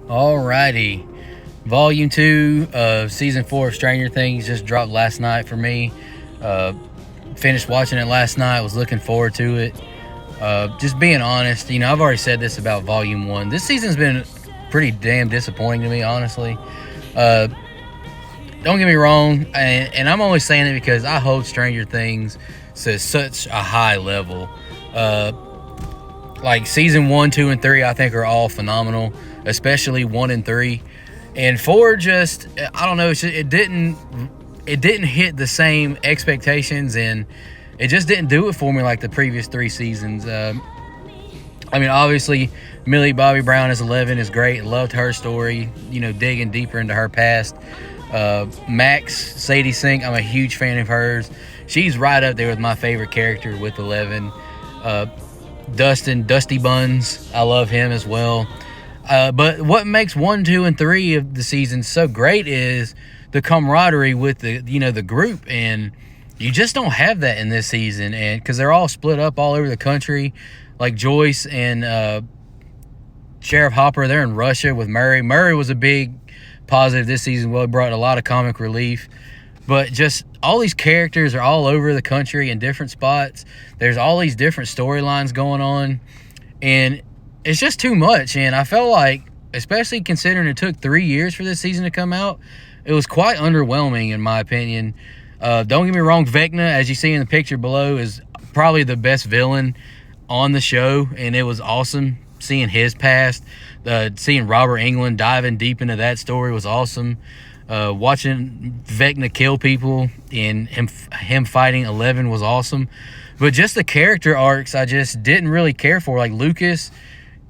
Alrighty. Volume 2 of Season 4 of Stranger Things just dropped last night for me. Uh, Finished watching it last night. Was looking forward to it. Just being honest, I've already said this about Volume 1. This season's been pretty damn disappointing to me, honestly. Uh, don't get me wrong, and I'm only saying it because I hold Stranger Things to such a high level. Like Season 1, 2, and 3, I think are all phenomenal, especially 1 and 3. And 4 just, I don't know, it didn't hit the same expectations, and it just didn't do it for me like the previous 3 seasons. Obviously, Millie Bobby Brown as 11 is great. Loved her story, digging deeper into her past. Max, Sadie Sink, I'm a huge fan of hers. She's right up there with my favorite character with 11. Dustin, Dusty Buns, I love him as well. But what makes 1, 2, and 3 of the season so great is the camaraderie with the group, and you just don't have that in this season, and because they're all split up all over the country. Like Joyce and Sheriff Hopper, they're in Russia with Murray. Murray was a big positive this season. Well, it brought a lot of comic relief. But just all these characters are all over the country in different spots. There's all these different storylines going on. And it's just too much. And I felt like, especially considering it took 3 years for this season to come out, it was quite underwhelming in my opinion. Don't get me wrong, Vecna, as you see in the picture below, is probably the best villain on the show. And it was awesome seeing his past. Seeing Robert Englund diving deep into that story was awesome. Watching Vecna kill people and him fighting 11 was awesome. But just the character arcs I just didn't really care for. Like Lucas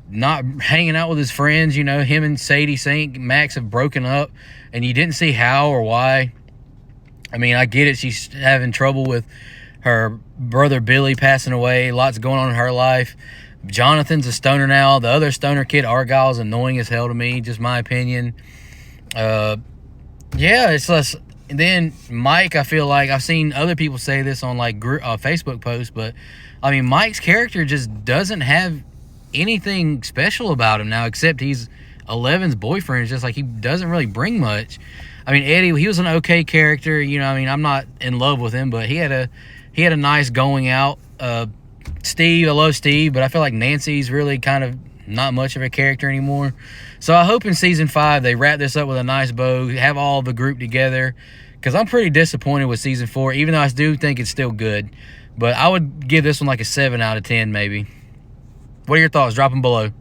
not hanging out with his friends, him and Sadie Sink, Max have broken up, and you didn't see how or why. I get it. She's having trouble with her brother Billy passing away. Lots going on in her life. Jonathan's a stoner now. The other stoner kid, Argyle, is annoying as hell to me, just my opinion. Yeah, it's less. And then Mike, I feel like I've seen other people say this on like Facebook posts, but Mike's character just doesn't have anything special about him now, except he's 11's boyfriend. It's just like he doesn't really bring much. Eddie, he was an okay character. I'm not in love with him, but he had a nice going out. Steve, I love Steve, but I feel like Nancy's really kind of not much of a character anymore. So I hope in season 5 they wrap this up with a nice bow, have all the group together, because I'm pretty disappointed with season 4, even though I do think it's still good. But I would give this one like a 7 out of 10 maybe. What are your thoughts? Drop them below.